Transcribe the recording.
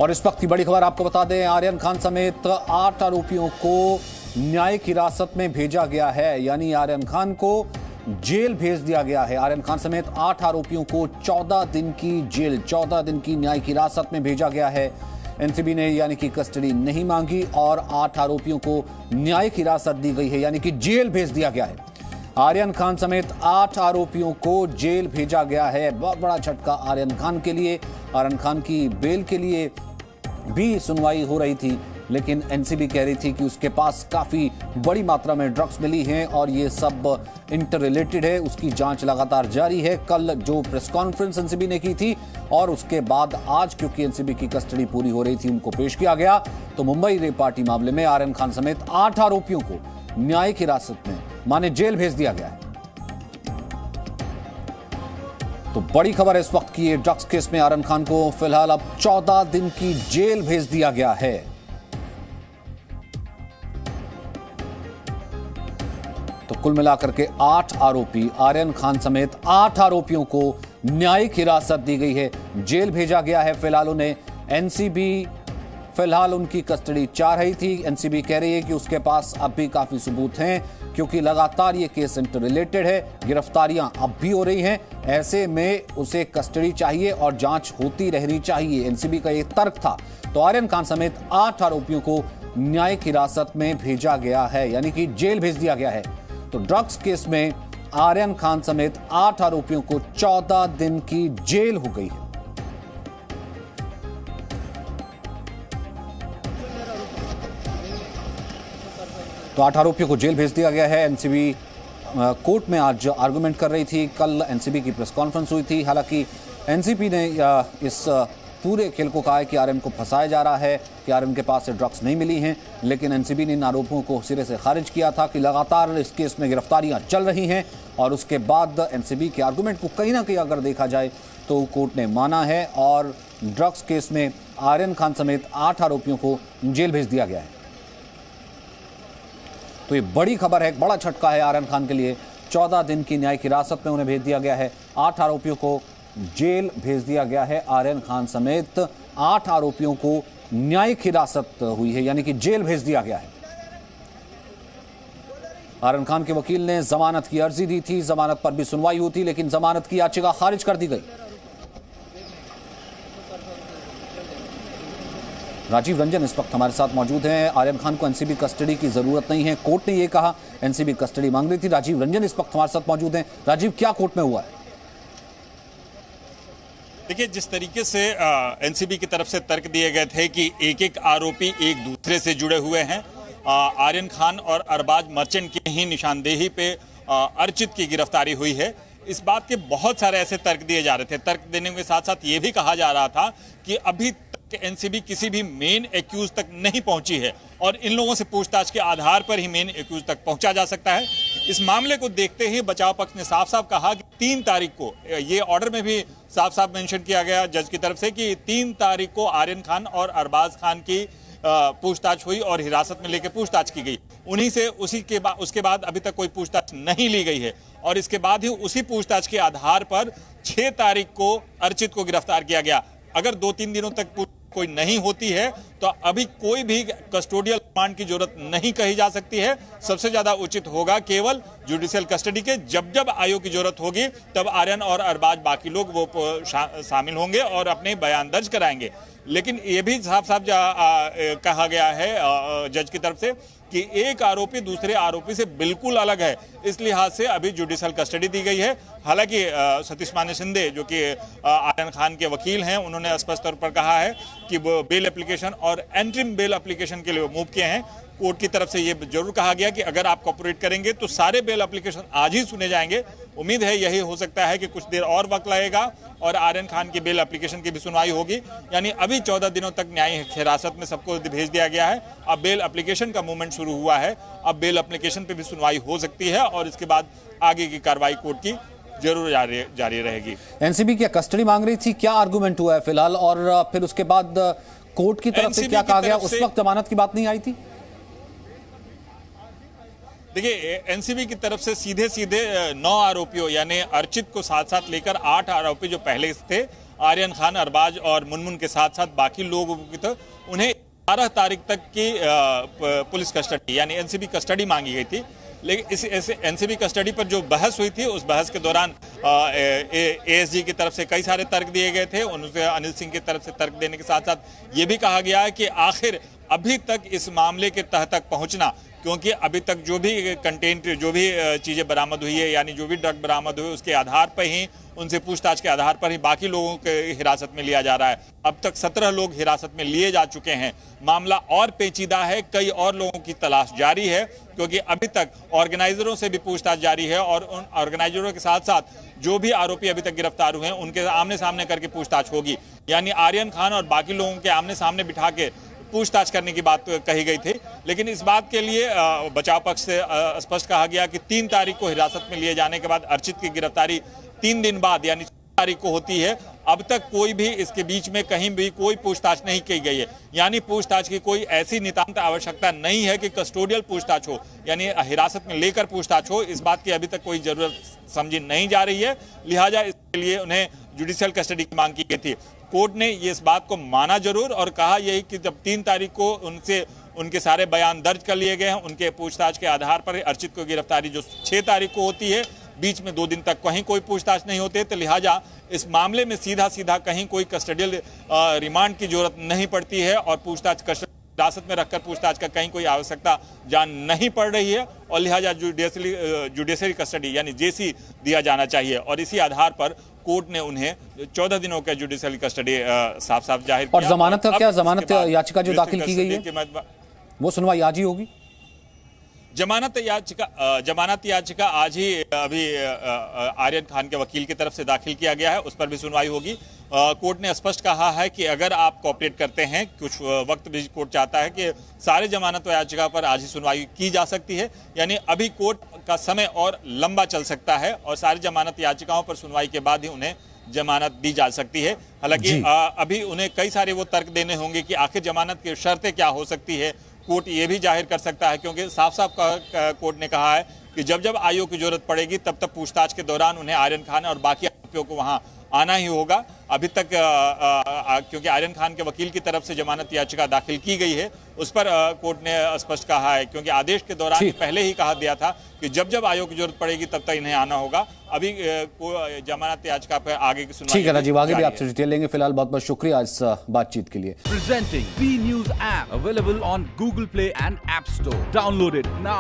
और इस वक्त की बड़ी खबर आपको बता दें, आर्यन खान समेत 8 आरोपियों को न्यायिक हिरासत में भेजा गया है। यानी आर्यन खान को जेल भेज दिया गया है। आर्यन खान समेत 8 आरोपियों को 14 दिन की जेल, 14 दिन की न्यायिक हिरासत में भेजा गया है। एनसीबी ने यानी कि कस्टडी नहीं मांगी और 8 आरोपियों को न्यायिक हिरासत दी गई है, यानी कि जेल भेज दिया गया है। आर्यन खान समेत 8 आरोपियों को जेल भेजा गया है। बहुत बड़ा झटका आर्यन खान के लिए। आर्यन खान की बेल के लिए भी सुनवाई हो रही थी, लेकिन एनसीबी कह रही थी कि उसके पास काफी बड़ी मात्रा में ड्रग्स मिली हैं और ये सब इंटर रिलेटेड है। उसकी जांच लगातार जारी है। कल जो प्रेस कॉन्फ्रेंस एनसीबी ने की थी और उसके बाद आज क्योंकि एनसीबी की कस्टडी पूरी हो रही थी, उनको पेश किया गया। तो मुंबई रेप पार्टी मामले में आर्यन खान समेत 8 आरोपियों को न्यायिक हिरासत में माने जेल भेज दिया गया है। तो बड़ी खबर है इस वक्त की, ड्रग्स केस में आर्यन खान को फिलहाल अब 14 दिन की जेल भेज दिया गया है। तो कुल मिलाकर के 8 आरोपी, आर्यन खान समेत 8 आरोपियों को न्यायिक हिरासत दी गई है, जेल भेजा गया है। फिलहाल उन्हें एनसीबी फिलहाल उनकी कस्टडी चाह रही थी। एनसीबी कह रही है कि उसके पास अब भी काफी सबूत हैं, क्योंकि लगातार ये केस इंटर रिलेटेड है, गिरफ्तारियां अब भी हो रही हैं। ऐसे में उसे कस्टडी चाहिए और जांच होती रहनी चाहिए, एनसीबी का ये तर्क था। तो आर्यन खान समेत 8 आरोपियों को न्यायिक हिरासत में भेजा गया है, यानी कि जेल भेज दिया गया है। तो ड्रग्स केस में आर्यन खान समेत 8 आरोपियों को 14 दिन की जेल हो गई है। तो 8 आरोपियों को जेल भेज दिया गया है। एनसीबी कोर्ट में आज आर्गुमेंट कर रही थी। कल एनसीबी की प्रेस कॉन्फ्रेंस हुई थी। हालांकि एनसीबी ने इस पूरे खेल को कहा है कि आर्यन को फंसाया जा रहा है, कि आर्यन के पास से ड्रग्स नहीं मिली हैं। लेकिन एनसीबी ने इन आरोपों को सिरे से खारिज किया था कि लगातार इस केस में गिरफ्तारियां चल रही हैं। और उसके बाद एनसीबी के आर्गुमेंट को कहीं ना कहीं अगर देखा जाए तो कोर्ट ने माना है और ड्रग्स केस में आर्यन खान समेत 8 आरोपियों को जेल भेज दिया गया है। तो ये बड़ी खबर है, बड़ा झटका है आर्यन खान के लिए। 14 दिन की न्यायिक हिरासत में उन्हें भेज दिया गया है। 8 आरोपियों को जेल भेज दिया गया है। आर्यन खान समेत 8 आरोपियों को न्यायिक हिरासत हुई है, यानी कि जेल भेज दिया गया है। आर्यन खान के वकील ने जमानत की अर्जी दी थी, जमानत पर भी सुनवाई हुई थी, लेकिन जमानत की याचिका खारिज कर दी गई। राजीव रंजन इस वक्त हमारे साथ मौजूद हैं। आर्यन खान को एनसीबी कस्टडी की जरूरत नहीं है, कोर्ट ने यह कहा। एनसीबी कस्टडी मांग रही थी। राजीव रंजन इस वक्त हमारे साथ मौजूद हैं। राजीव, क्या कोर्ट में हुआ है? देखिए, जिस तरीके से एनसीबी की तरफ से तर्क दिए गए थे कि एक आरोपी एक दूसरे से जुड़े हुए हैं, आर्यन खान और अरबाज मर्चेंट की ही निशानदेही पे अर्चित की गिरफ्तारी हुई है। इस बात के बहुत सारे ऐसे तर्क दिए जा रहे थे। तर्क देने के साथ साथ ये भी कहा जा रहा था कि अभी तक एनसीबी किसी भी मेन एक्यूज तक नहीं पहुंची है और इन लोगों से पूछताछ के आधार पर ही मेन एक्यूज तक पहुंचा जा सकता है। इस मामले को देखते ही बचाव पक्ष ने साफ साफ कहा कि 3 तारीख को, ये ऑर्डर में भी साफ साफ मेंशन किया गया जज की तरफ से कि 3 तारीख को आर्यन खान और अरबाज खान की पूछताछ हुई और हिरासत में लेकर पूछताछ की गई। उन्हीं से उसके बाद अभी तक कोई पूछताछ नहीं ली गई है और इसके बाद ही उसी पूछताछ के आधार पर 6 तारीख को अर्चित को गिरफ्तार किया गया। अगर 2-3 दिनों तक कोई नहीं होती है तो अभी कोई भी कस्टोडियल रिमांड की जरूरत नहीं कही जा सकती है। सबसे ज्यादा उचित होगा केवल जुडिशियल कस्टडी के। जब आयोग की जरूरत होगी तब आर्यन और अरबाज बाकी लोग वो शामिल होंगे और अपने बयान दर्ज कराएंगे। लेकिन ये भी साफ साफ कहा गया है जज की तरफ से कि एक आरोपी दूसरे आरोपी से बिल्कुल अलग है। इस लिहाज से अभी जुडिशियल कस्टडी दी गई है। हालांकि सतीश मान्य शिंदे जो कि आर्यन खान के वकील हैं, उन्होंने स्पष्ट तौर पर कहा है कि वो बेल एप्लीकेशन और एंट्रीम बेल एप्लीकेशन के लिए मूव किए हैं। कोर्ट की तरफ से ये जरूर कहा गया कि अगर आप कोऑपरेट करेंगे तो सारे बेल एप्लीकेशन आज ही सुने जाएंगे। उम्मीद है यही हो सकता है कि कुछ देर और वक्त लगेगा और आर्यन खान की बेल एप्लीकेशन की भी सुनवाई होगी। यानी अभी 14 दिनों तक न्यायिक हिरासत में सबको भेज दिया गया है। अब बेल एप्लीकेशन का मूवमेंट शुरू हुआ है। अब बेल एप्लीकेशन पे भी सुनवाई हो सकती है और इसके बाद आगे की कार्रवाई कोर्ट की जरूर जारी रहेगी। एनसीबी क्या कस्टडी मांग रही थी, क्या आर्गुमेंट हुआ है फिलहाल, और फिर उसके बाद कोर्ट की तरफ से क्या कहा गया? उस वक्त जमानत की बात नहीं आई थी। देखिए, एनसीबी की तरफ से सीधे 9 आरोपियों यानी अर्चित को साथ साथ लेकर 8 आरोपी जो पहले थे आर्यन खान, अरबाज और मुनमुन के साथ साथ बाकी लोगों की तो उन्हें 12 तारीख तक की पुलिस कस्टडी यानी एनसीबी कस्टडी मांगी गई थी। लेकिन इस एनसीबी कस्टडी पर जो बहस हुई थी, उस बहस के दौरान एएसजी की तरफ से कई सारे तर्क दिए गए थे। उनसे अनिल सिंह की तरफ से तर्क देने के साथ साथ ये भी कहा गया है कि आखिर अभी तक इस मामले के तह तक पहुंचना, क्योंकि अभी तक जो भी कंटेंट, जो भी चीज़ें बरामद हुई है, यानी जो भी ड्रग बरामद हुई, उसके आधार पर ही, उनसे पूछताछ के आधार पर ही बाकी लोगों के हिरासत में लिया जा रहा है। अब तक 17 लोग हिरासत में लिए जा चुके हैं। मामला और पेचीदा है, कई और लोगों की तलाश जारी है, क्योंकि अभी तक ऑर्गेनाइजरों से भी पूछताछ जारी है और उन ऑर्गेनाइजरों के साथ साथ जो भी आरोपी अभी तक गिरफ्तार हुए हैं उनके आमने सामने करके पूछताछ होगी। यानी आर्यन खान और बाकी लोगों के आमने सामने बिठा के पूछताछ करने की बात कही गई थी। लेकिन इस बात के लिए बचाव पक्ष से स्पष्ट कहा गया कि 3 तारीख को हिरासत में लिए जाने के बाद अर्चित की गिरफ्तारी 3 दिन बाद यानी 4 तारीख को होती है। अब तक कोई भी इसके बीच में कहीं भी कोई पूछताछ नहीं की गई है, यानी पूछताछ की कोई ऐसी नितांत आवश्यकता नहीं है कि कस्टोडियल पूछताछ हो, यानी हिरासत में लेकर पूछताछ हो। इस बात की अभी तक कोई जरूरत समझी नहीं जा रही है, लिहाजा इसके लिए उन्हें जुडिशियल कस्टडी की मांग की गई थी। कोर्ट ने ये इस बात को माना जरूर और कहा यही कि जब 3 तारीख को उनके सारे बयान दर्ज कर लिए गए हैं, उनके पूछताछ के आधार पर अर्चित को गिरफ्तारी जो 6 तारीख को होती है, बीच में 2 दिन तक कहीं कोई पूछताछ नहीं होते, तो लिहाजा इस मामले में सीधा कहीं कोई कस्टडियल रिमांड की जरूरत नहीं पड़ती है और पूछताछ हिरासत में रखकर पूछताछ का कहीं कोई आवश्यकता जान नहीं पड़ रही है और लिहाजा जुडिशरी कस्टडी यानी जेसी दिया जाना चाहिए। और इसी आधार पर कोर्ट ने उन्हें 14 दिनों का जुडिशरी कस्टडी साफ जाहिर किया। और जमानत का क्या, जमानत याचिका जो दाखिल की गई है वो सुनवाई आज ही होगी? जमानत याचिका आज ही अभी आर्यन खान के वकील की तरफ से दाखिल किया गया है, उस पर भी सुनवाई होगी। कोर्ट ने स्पष्ट कहा है कि अगर आप कोऑपरेट करते हैं, कुछ वक्त भी कोर्ट चाहता है कि सारे जमानत याचिका पर आज ही सुनवाई की जा सकती है, यानी अभी कोर्ट का समय और लंबा चल सकता है और सारी जमानत याचिकाओं पर सुनवाई के बाद ही उन्हें जमानत दी जा सकती है। हालांकि अभी उन्हें कई सारे वो तर्क देने होंगे कि आखिर जमानत की शर्तें क्या हो सकती है, कोर्ट ये भी जाहिर कर सकता है, क्योंकि साफ कोर्ट ने कहा है कि जब आयोग की जरूरत पड़ेगी तब पूछताछ के दौरान उन्हें आर्यन खान और बाकी आरोपियों को वहां आना ही होगा। अभी तक क्योंकि आर्यन खान के वकील की तरफ से जमानत याचिका दाखिल की गई है, उस पर कोर्ट ने स्पष्ट कहा है, क्योंकि आदेश के दौरान पहले ही कहा दिया था कि जब आयोग की जरूरत पड़ेगी तब तक इन्हें आना होगा। अभी जमानत याचिका पर आगे की सुनवाई। ठीक है राजीव, आगे भी आपसे डिटेल लेंगे। फिलहाल बहुत बहुत शुक्रिया इस बातचीत के लिए। Presenting B News app available on Google Play and App Store. Download it now.